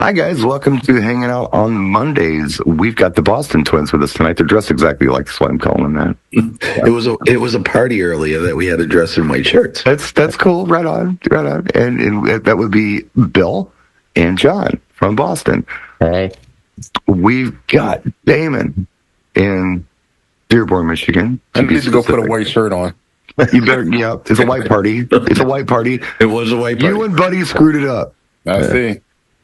Hi guys, welcome to Hanging Out on Mondays. We've got the Boston Twins with us tonight. They're dressed exactly like, that's why I'm calling them that. It was a party earlier that we had to dress in white shirts. That's cool. Right on. And that would be Bill and John from Boston. Hey. We've got Damon in Dearborn, Michigan. I need to go put a white shirt on. You better, yeah. It's a white party. It's a white party. It was a white party. You and Buddy screwed it up. I see.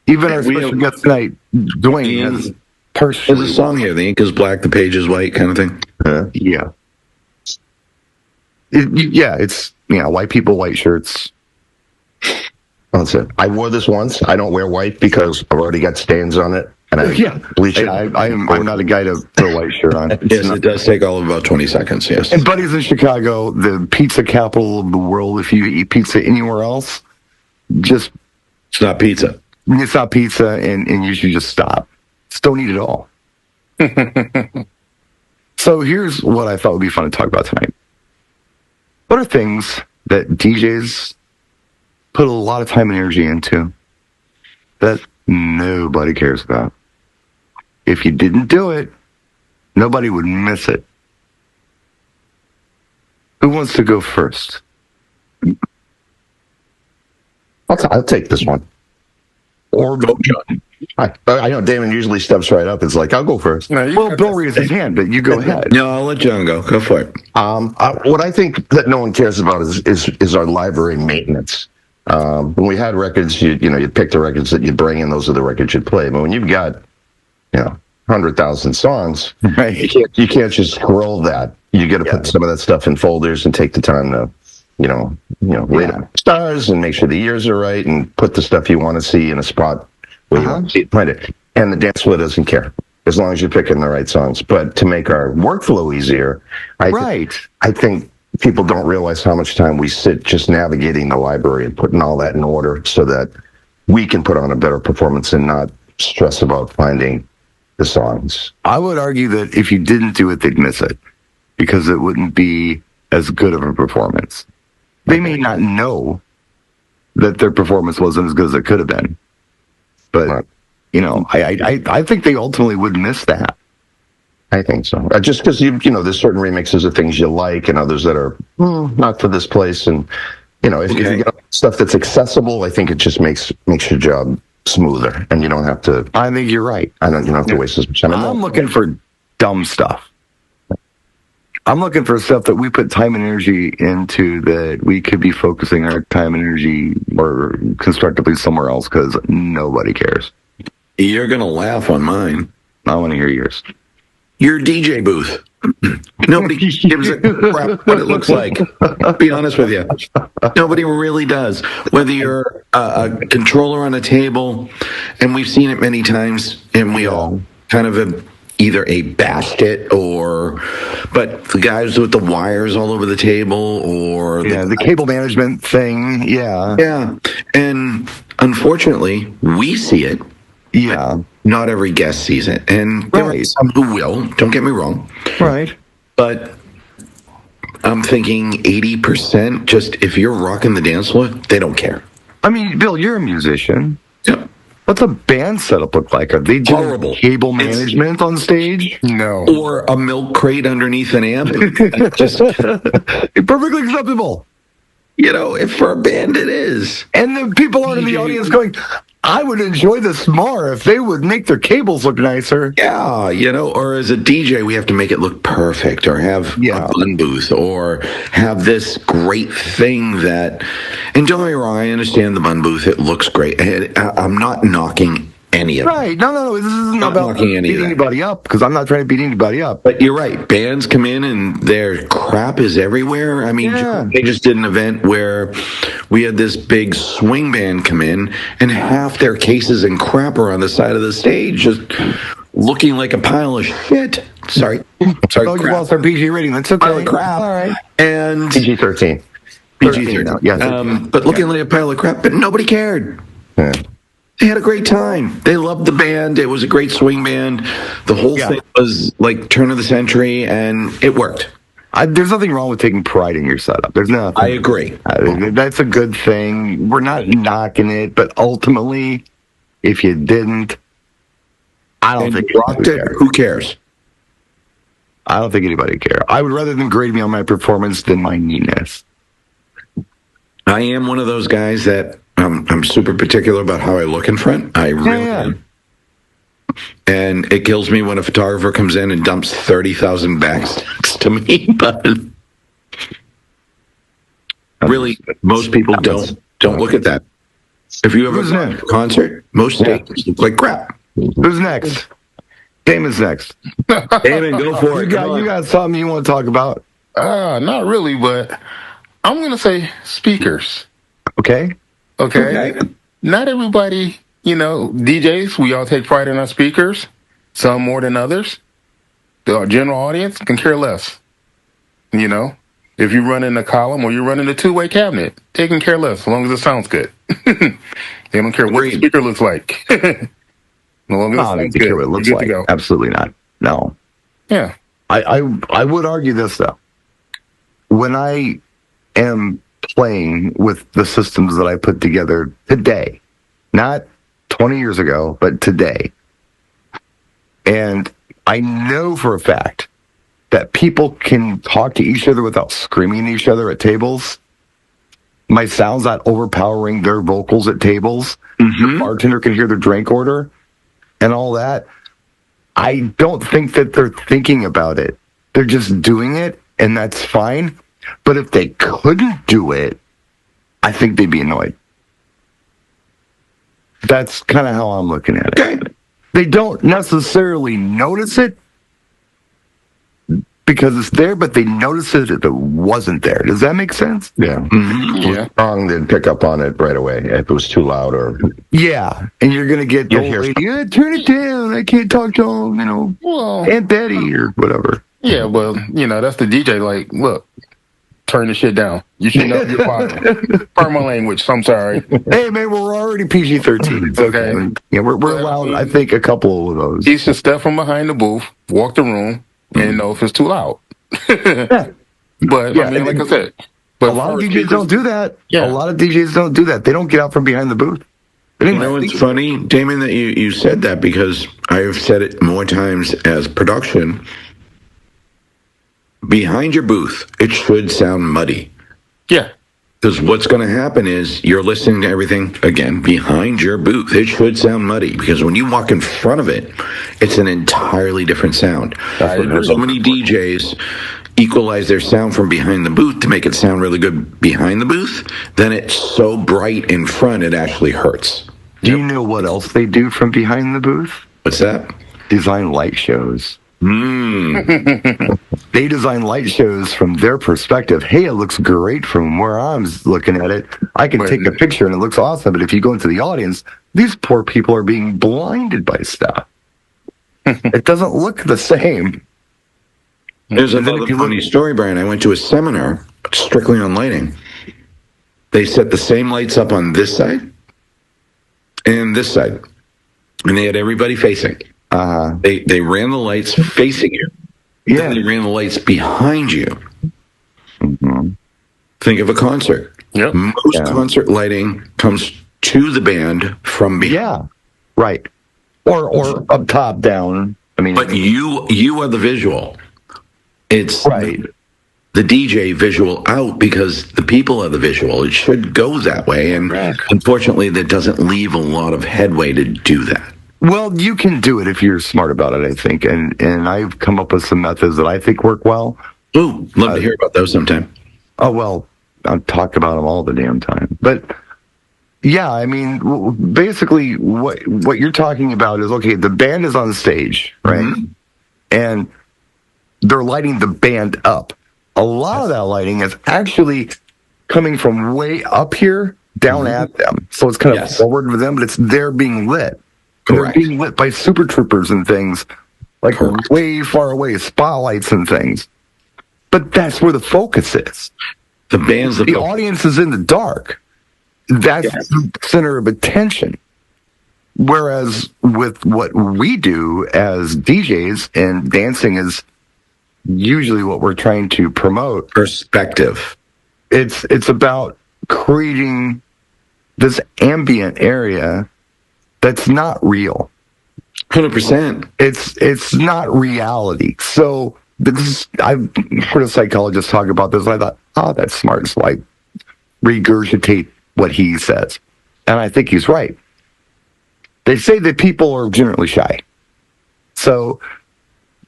Even our special guest tonight, Dwayne, has There's a song here, the ink is black, the page is white kind of thing. Yeah. It's white people, white shirts. That's it. I wore this once. I don't wear white because I've already got stains on it, and I bleach it. I'm not a guy to put a white shirt on. It does take all of about 20 seconds, yes. And Buddy's in Chicago, the pizza capital of the world. If you eat pizza anywhere else, it's not pizza. It's not pizza, and you should just stop. Just don't eat it all. So here's what I thought would be fun to talk about tonight. What are things that DJs put a lot of time and energy into that nobody cares about? If you didn't do it, nobody would miss it. Who wants to go first? I'll take this one. Or go, John. I know Damon usually steps right up. It's like, I'll go first. Well, Bill raised his hand, but you go ahead. No, I'll let John go. Go for it. What I think that no one cares about is our library maintenance. When we had records, you'd pick the records that you'd bring in. Those are the records you'd play. But when you've got, 100,000 songs, right. you can't just scroll that. You got to put some of that stuff in folders and take the time to, rate stars and make sure the years are right and put the stuff you want to see in a spot where you want to see it printed. And the dance floor doesn't care as long as you're picking the right songs. But to make our workflow easier, I think people don't realize how much time we sit just navigating the library and putting all that in order so that we can put on a better performance and not stress about finding the songs. I would argue that if you didn't do it, they'd miss it because it wouldn't be as good of a performance. They may not know that their performance wasn't as good as it could have been. But, I think they ultimately would miss that. I think so. Just because, there's certain remixes of things you like and others that are not for this place. And, if you get stuff that's accessible, I think it just makes your job smoother. And you don't have to... I think you're right. You don't have to waste as much time. I'm looking for dumb stuff. I'm looking for stuff that we put time and energy into that we could be focusing our time and energy more constructively somewhere else because nobody cares. You're going to laugh on mine. I want to hear yours. Your DJ booth. Nobody gives a crap what it looks like. I'll be honest with you. Nobody really does. Whether you're a controller on a table, and we've seen it many times, and we all kind of either bashed it but the guys with the wires all over the table or the cable management thing. Yeah. And unfortunately, we see it. Yeah. Not every guest sees it. And there are some who will, don't get me wrong. Right. But I'm thinking 80%, just if you're rocking the dance floor, they don't care. I mean, Bill, you're a musician. Yep. What's a band setup look like? Are they doing horrible cable management on stage? No. Or a milk crate underneath an amp? Just perfectly acceptable. If for a band it is. And the people aren't in the audience going, I would enjoy this more if they would make their cables look nicer. Yeah, or as a DJ, we have to make it look perfect or have a bun booth or have this great thing that, and don't get me wrong, I understand the bun booth, it looks great. I'm not knocking any of it. Right. No, this isn't about beating anybody up because I'm not trying to beat anybody up. But you're right. Bands come in and their crap is everywhere. I mean, they just did an event where we had this big swing band come in and half their cases and crap are on the side of the stage just looking like a pile of shit. Sorry. Oh, you lost our PG rating. That's okay. Pile of crap. All right. And PG-13. PG-13. Yeah. But looking like a pile of crap, but nobody cared. Yeah. They had a great time. They loved the band. It was a great swing band. The whole thing was like turn of the century, and it worked. There's nothing wrong with taking pride in your setup. There's nothing. I agree. That's a good thing. We're not knocking it, but ultimately, If you didn't, I don't think rocked it. Who cares? I don't think anybody would care. I would rather them grade me on my performance than my neatness. I am one of those guys that I'm super particular about how I look in front. I really am. And it kills me when a photographer comes in and dumps 30,000 bags next to me. But really, most people don't look at that. If you ever go to a concert, most stages look like crap. Who's next? Damon's next. Damon, go for it. You got something you want to talk about? Not really, but I'm going to say speakers. Okay. Not everybody, DJs, we all take pride in our speakers, some more than others. The general audience can care less. If you run in a column or you run in a two-way cabinet, they can care less as long as it sounds good. They don't care what the speaker looks like. As long as it sounds good, what it looks like. Absolutely not. No. Yeah. I would argue this, though. When I am playing with the systems that I put together today, not 20 years ago, but today, and I know for a fact that people can talk to each other without screaming at each other at tables. My sound's not overpowering their vocals at tables. The bartender can hear their drink order and all that. I don't think that they're thinking about it. They're just doing it, and that's fine. But if they couldn't do it, I think they'd be annoyed. That's kind of how I'm looking at it. Okay. They don't necessarily notice it because it's there, but they notice it if it wasn't there. Does that make sense? Yeah. Yeah. Wrong, they'd pick up on it right away if it was too loud or... Yeah, and you're going to get the old lady, turn it down. I can't talk to, Aunt Betty or whatever. Yeah, well, that's the DJ. Like, look, turn the shit down. You should know your pardon. Pardon my language, so I'm sorry. Hey, man, we're already PG-13. It's okay. Yeah, we're allowed, I think, a couple of those. He should step from behind the booth, walk the room, and know if it's too loud. Yeah. But, like I said. But a lot of DJs don't do that. Yeah. A lot of DJs don't do that. They don't get out from behind the booth. It's funny, Damon, that you said that, because I have said it more times as production. Behind your booth, it should sound muddy. Yeah. Because what's going to happen is you're listening to everything, again, behind your booth. It should sound muddy, because when you walk in front of it, it's an entirely different sound. So many DJs equalize their sound from behind the booth to make it sound really good behind the booth. Then it's so bright in front, it actually hurts. Do you know what else they do from behind the booth? What's that? Design light shows. They design light shows from their perspective. Hey, it looks great from where I'm looking at it. I can take a picture and it looks awesome. But if you go into the audience, these poor people are being blinded by stuff. It doesn't look the same. There's another funny story, Brian. I went to a seminar strictly on lighting. They set the same lights up on this side and this side, and they had everybody facing. They ran the lights facing you. Yeah. Then they ran the lights behind you. Think of a concert. Yep. Most concert lighting comes to the band from behind. Yeah, right. Or up top, down. But you are the visual. It's right. The DJ visual out, because the people are the visual. It should go that way, and unfortunately, that doesn't leave a lot of headway to do that. Well, you can do it if you're smart about it, I think, and I've come up with some methods that I think work well. Ooh, love to hear about those sometime. Oh, well, I talk about them all the damn time. But, yeah, basically what you're talking about is, okay, the band is on stage, right? And they're lighting the band up. A lot of that lighting is actually coming from way up here down at them. So it's kind of forward with them, but they're being lit. Correct. They're being lit by super troopers and things, like way far away, spotlights and things. But that's where the focus is. The audience is in the dark. That's the center of attention. Whereas with what we do as DJs, and dancing is usually what we're trying to promote. Perspective. It's about creating this ambient area That's not real. 100%. It's not reality. So I've heard a psychologist talk about this, and I thought, oh, that's smart. So I regurgitate what he says. And I think he's right. They say that people are generally shy. So,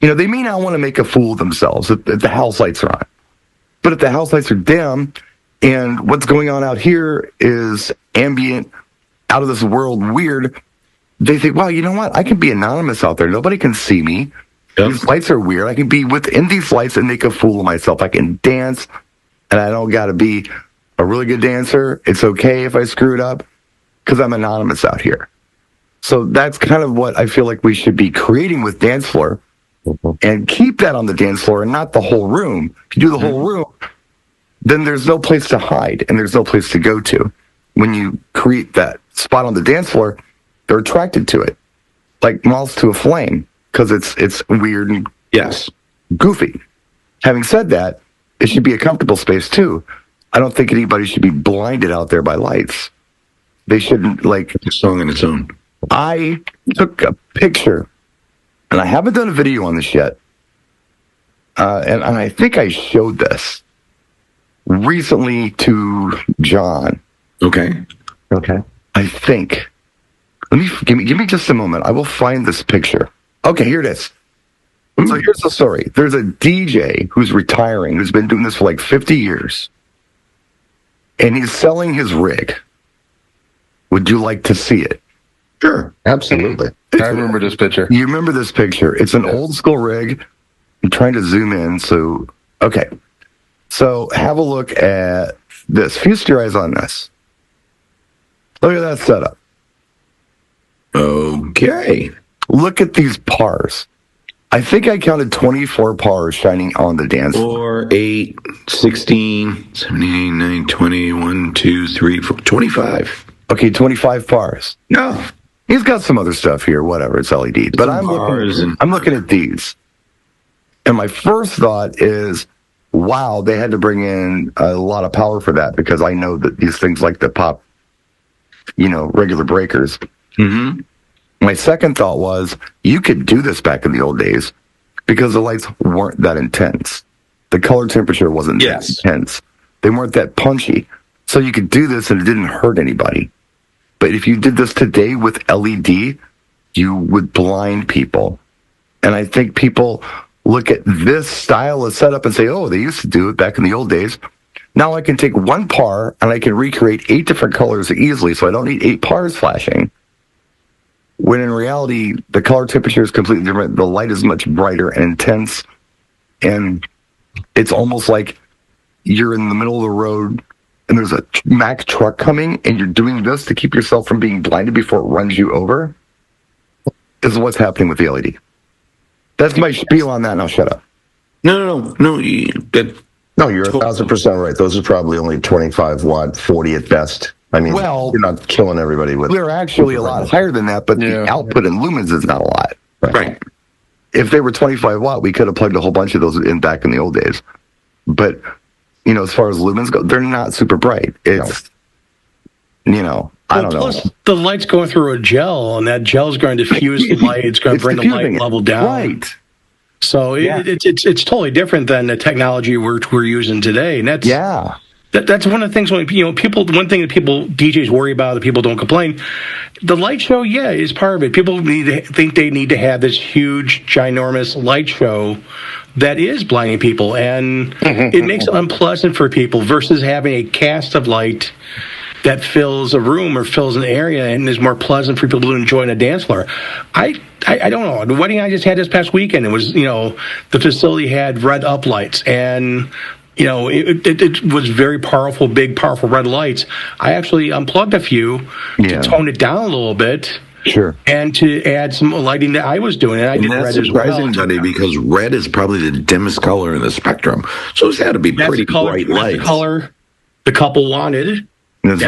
they may not want to make a fool of themselves if the house lights are on. But if the house lights are dim and what's going on out here is ambient, out of this world weird, they think, well, you know what? I can be anonymous out there. Nobody can see me. Yep. These lights are weird. I can be within these lights and make a fool of myself. I can dance, and I don't got to be a really good dancer. It's okay if I screw it up because I'm anonymous out here. So that's kind of what I feel like we should be creating with dance floor, and keep that on the dance floor and not the whole room. If you do the whole room, then there's no place to hide and there's no place to go to. When you create that spot on the dance floor, they're attracted to it, like moths to a flame, because it's weird and goofy. Having said that, it should be a comfortable space too. I don't think anybody should be blinded out there by lights. They shouldn't It's a song on its own. I took a picture, and I haven't done a video on this yet, and I think I showed this recently to John. Okay. I think. Give me just a moment. I will find this picture. Okay, here it is. So here's the story. There's a DJ who's retiring, who's been doing this for like 50 years, and he's selling his rig. Would you like to see it? Sure, absolutely. I remember this picture. You remember this picture? It's an old school rig. I'm trying to zoom in. So, okay. So have a look at this. Feast your eyes on this. Look at that setup. Okay. Look at these pars. I think I counted 24 pars shining on the dance floor. 4, 8, 16, 17, 9, 20, 1, 2, 3, 4, 25. Okay, 25 pars. No. He's got some other stuff here, whatever, it's LED. But I'm looking at these. And my first thought is, wow, they had to bring in a lot of power for that, because I know that these things like to pop, regular breakers. Mm-hmm. My second thought was, you could do this back in the old days because the lights weren't that intense. The color temperature wasn't that intense. They weren't that punchy. So you could do this and it didn't hurt anybody. But if you did this today with LED, you would blind people. And I think people look at this style of setup and say, oh, they used to do it back in the old days. Now I can take one par and I can recreate 8 different colors easily, so I don't need 8 pars flashing. When in reality, the color temperature is completely different. The light is much brighter and intense. And it's almost like you're in the middle of the road and there's a Mack truck coming and you're doing this to keep yourself from being blinded before it runs you over. This is what's happening with the LED. That's my spiel on that. Now shut up. No. You're 1,000% right. Those are probably only 25 watt, 40 at best. I mean, you're not killing everybody with. They're actually a lot higher than that, but the output in lumens is not a lot. Right. If they were 25 watt, we could have plugged a whole bunch of those in back in the old days. But, as far as lumens go, they're not super bright. It's, I don't know. Plus, the light's going through a gel, and that gel is going to diffuse the light. It's going to bring the light level down. Right. So it's totally different than the technology we're using today. And that's one of the things when people. One thing that DJs worry about, that people don't complain. The light show, is part of it. People think they need to have this huge, ginormous light show that is blinding people, and it makes it unpleasant for people versus having a cast of light that fills a room or fills an area and is more pleasant for people to enjoy on a dance floor. I don't know. The wedding I just had this past weekend, it was, the facility had red up lights, and it was very powerful, big, powerful red lights. I actually unplugged a few to tone it down a little bit. Sure. And to add some lighting that I was doing. And I did red as well. That's surprising, Buddy, because red is probably the dimmest color in the spectrum. So it's had to be pretty bright lights. That's the color the couple wanted. Red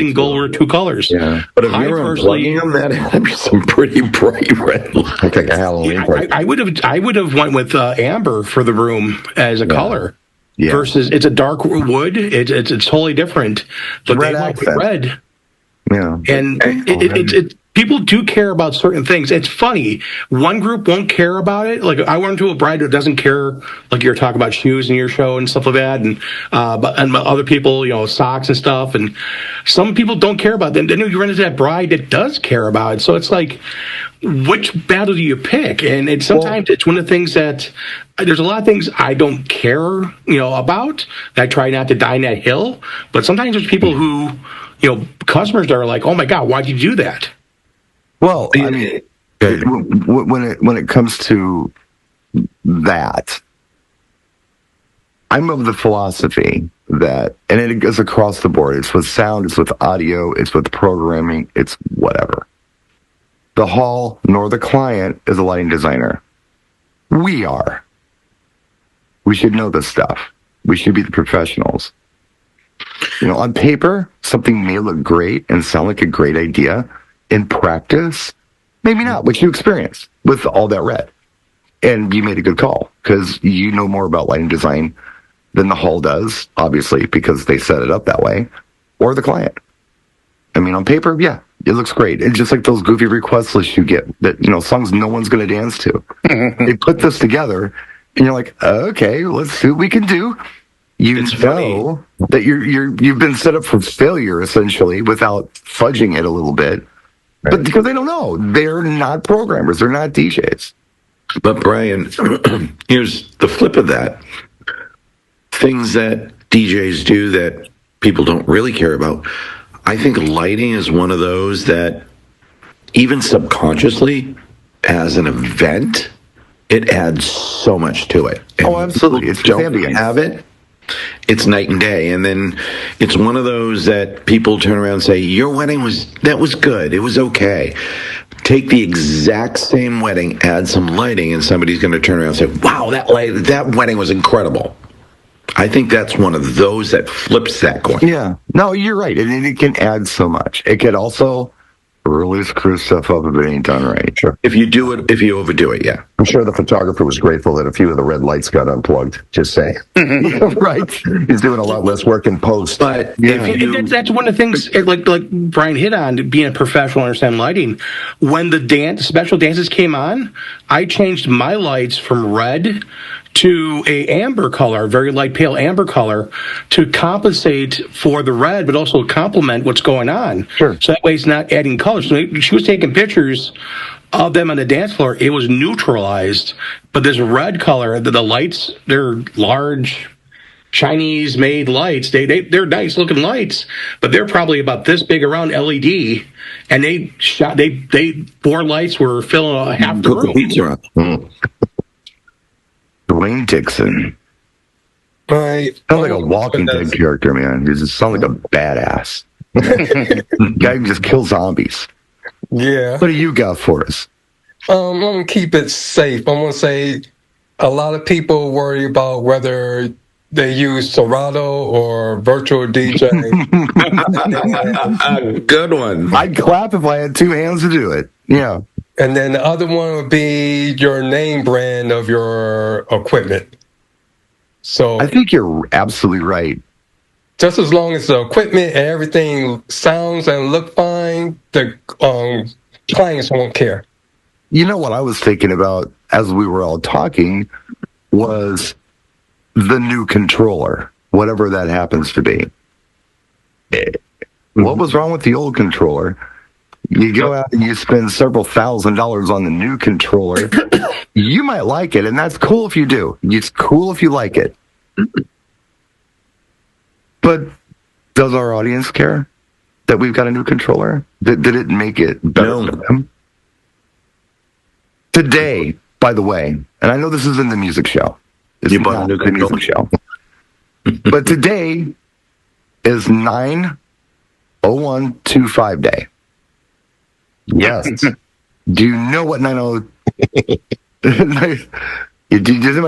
and gold were 2 colors. Yeah. But if you're unplugging them, that had to be some pretty bright red lights. Like a Halloween party. I would have went with amber for the room as a color. Yeah. Versus it's a dark wood. It's totally different. But red they went with red. Yeah. And people do care about certain things. It's funny. One group won't care about it. Like I went to a bride that doesn't care. Like you're talking about shoes in your show and stuff like that, and other people, socks and stuff. And some people don't care about them. Then you run into that bride that does care about it. So it's like, which battle do you pick? And sometimes it's one of the things that there's a lot of things I don't care, about. I try not to die on that hill. But sometimes there's people who, customers that are like, oh my God, why'd you do that? Well, I mean, when it comes to that, I'm of the philosophy that, and it goes across the board. It's with sound, it's with audio, it's with programming, it's whatever. The hall nor the client is a lighting designer. We are. We should know this stuff. We should be the professionals. On paper, something may look great and sound like a great idea. In practice, maybe not what you experienced with all that red. And you made a good call because you know more about lighting design than the hall does, obviously, because they set it up that way, or the client. I mean, on paper, yeah, it looks great. It's just like those goofy request lists you get that, songs no one's going to dance to. They put this together, and you're like, okay, let's see what we can do. It's know funny that you've been set up for failure, essentially, without fudging it a little bit. But because they don't know. They're not programmers. They're not DJs. But Brian, here's the flip of that. Things that DJs do that people don't really care about. I think lighting is one of those that even subconsciously, as an event, it adds so much to it. And absolutely. It's don't have it. It's night and day. And then it's one of those that people turn around and say, your wedding was good. It was okay. Take the exact same wedding, add some lighting, and somebody's going to turn around and say, wow, that wedding was incredible. I think that's one of those that flips that coin. Yeah. No, you're right. And it can add so much. It could also really screw stuff up if it ain't done right. Sure. If you overdo it, yeah. I'm sure the photographer was grateful that a few of the red lights got unplugged. Just saying. Right. He's doing a lot less work in post. But that's one of the things, like Brian hit on, being a professional, understand lighting. When the special dances came on, I changed my lights from red to a amber color, very light pale amber color, to compensate for the red, but also complement what's going on. Sure. So that way it's not adding color. So she was taking pictures of them on the dance floor. It was neutralized, but this red color, the lights, they're large Chinese-made lights. They're nice looking lights, but they're probably about this big around LED. And they 4 lights were filling half the room. Dwayne Dixon. Right. Sounds like a Walking Dead character, man. He just sounds like a badass. Guy who just kills zombies. Yeah. What do you got for us? I'm going to keep it safe. I'm going to say a lot of people worry about whether they use Serato or virtual DJ. Good one. I'd clap if I had 2 hands to do it. Yeah. And then the other one would be your name brand of your equipment. So I think you're absolutely right. Just as long as the equipment and everything sounds and look fine, the clients won't care. You know what I was thinking about as we were all talking was the new controller, whatever that happens to be. What was wrong with the old controller? You go out and you spend several $1,000s on the new controller. You might like it, and that's cool if you do. It's cool if you like it. But does our audience care that we've got a new controller? Did it make it better for them? Today, by the way, and I know this is in the music show. You bought a new music show. But today is 9/01/25 day. Yes. Do you know what 90? Does anybody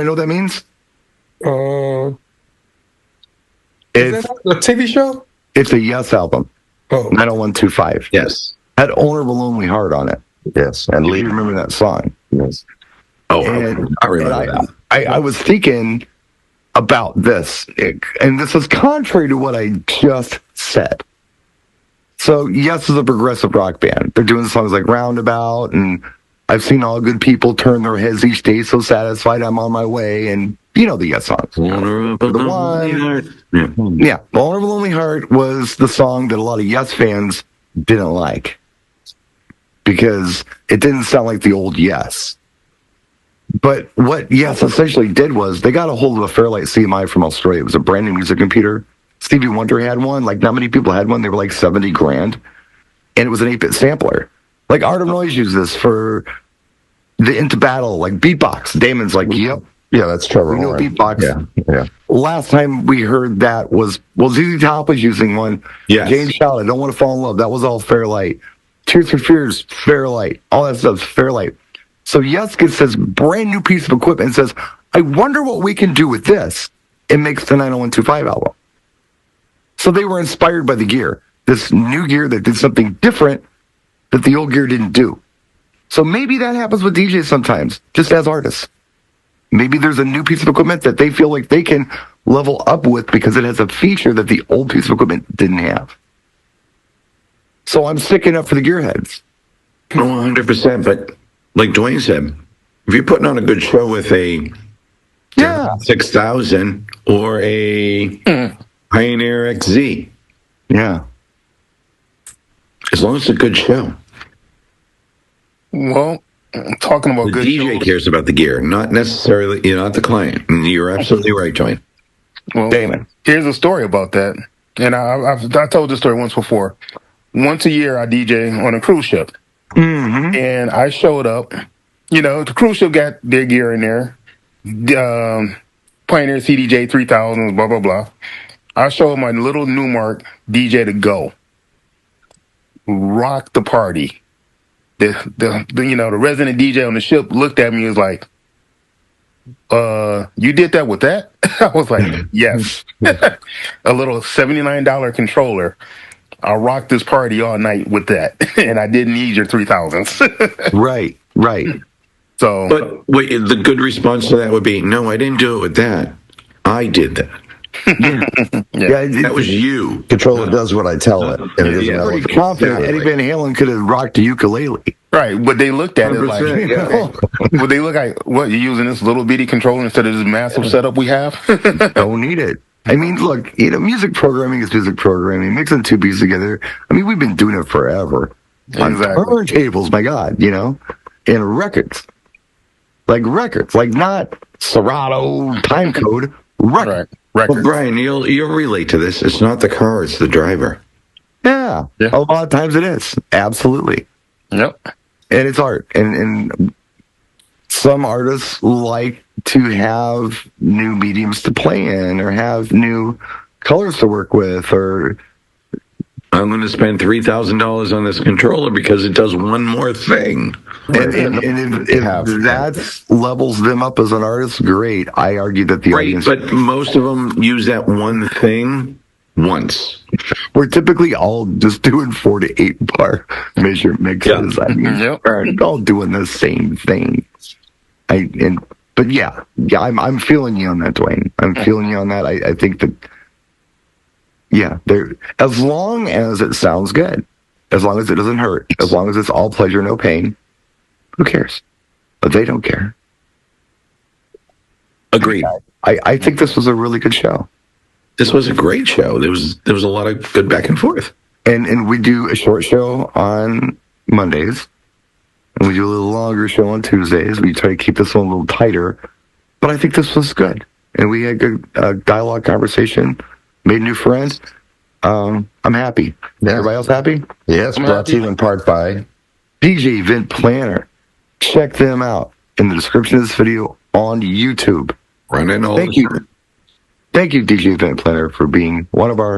know what that means? Is that a TV show? It's a Yes album. 9/01/25. Yes. Had Owner of a Lonely Heart on it. Yes. And Lee, remember that song? Yes. Oh, and I remember that. I was thinking about this, and this is contrary to what I just said. So Yes is a progressive rock band. They're doing songs like Roundabout, and I've seen all good people turn their heads each day so satisfied I'm on my way, and you know the Yes songs. Vulnerable Lonely Heart. Yeah. Vulnerable Lonely Heart was the song that a lot of Yes fans didn't like because it didn't sound like the old Yes. But what Yes essentially did was they got a hold of a Fairlight CMI from Australia. It was a brand new music computer. Stevie Wonder had one. Like, not many people had one. They were like $70,000. And it was an 8-bit sampler. Like, Art of Noise used this for the Into Battle, like beatbox. Damon's like, yep. Yeah, that's Trevor We know Horn. beatbox. Yeah. Last time we heard that was, ZZ Top was using one. Yes. Jane Shout, I Don't Want to Fall in Love. That was all Fairlight. Tears for Fears, Fairlight. All that stuff's Fairlight. So Yes gets this brand new piece of equipment and says, I wonder what we can do with this. It makes the 90125 album. So they were inspired by the gear. This new gear that did something different that the old gear didn't do. So maybe that happens with DJs sometimes, just as artists. Maybe there's a new piece of equipment that they feel like they can level up with because it has a feature that the old piece of equipment didn't have. So I'm sticking up for the gearheads. Oh, 100%. But like Dwayne said, if you're putting on a good show with a 6000 or a Pioneer XZ, Yeah. as long as it's a good show. Well, talking about The good DJ shows, cares about the gear, not necessarily, not the client. And you're absolutely right, Dwayne. well, Damon. here's a story about that. And I told this story once before. Once a year, I DJ on a cruise ship. Mm-hmm. And I showed up. You know, the cruise ship got their gear in there. Pioneer CDJ 3000s, blah, blah, blah. I showed my little Newmark DJ to go. Rock the party. The resident DJ on the ship looked at me and was like, you did that with that? I was like, yes. A little $79 controller. I rocked this party all night with that. And I didn't need your 3000s. Right. So, But wait, the good response to that would be, no, I didn't do it with that. I did that. That was you. Controller does what I tell it. And it doesn't matter pretty what the- confident Eddie Van Halen could have rocked a ukulele. right. But they looked at it like, 100%, but they look like, what, you're using this little bitty controller instead of this massive setup we have? Don't need it. I mean, look, music programming is music programming. Mixing two beats together. I mean, we've been doing it forever. On Exactly. turntables, my God, and records. Like not Serato time code, record. Right. Well, Brian, you'll relate to this. It's not the car, it's the driver. Yeah. A lot of times it is. Absolutely. Yep. And it's art. And some artists like to have new mediums to play in or have new colors to work with or I'm going to spend $3,000 on this controller because it does one more thing. and if that levels them up as an artist, great. I argue that the Right, audience, but most of them use that one thing once. we're typically all just doing 4 to 8 bar measure mixes. Yeah. I mean, Yep. we're all doing the same thing. But I'm feeling you on that, Dwayne. I'm feeling you on that. I think that, as long as it sounds good, as long as it doesn't hurt, as long as it's all pleasure, no pain, who cares? But they don't care. Agreed. I think this was a really good show. This was a great show. There was a lot of good back and forth. And we do a short show on Mondays. And we do a little longer show on Tuesdays. We try to keep this one a little tighter. But I think this was good. And we had good dialogue, conversation, made new friends. I'm happy. Yeah. Everybody else happy? Yes, brought to you in part by DJ Event Planner. Check them out in the description of this video on YouTube. Running all Thank you. Thank you, DJ Event Planner, for being one of our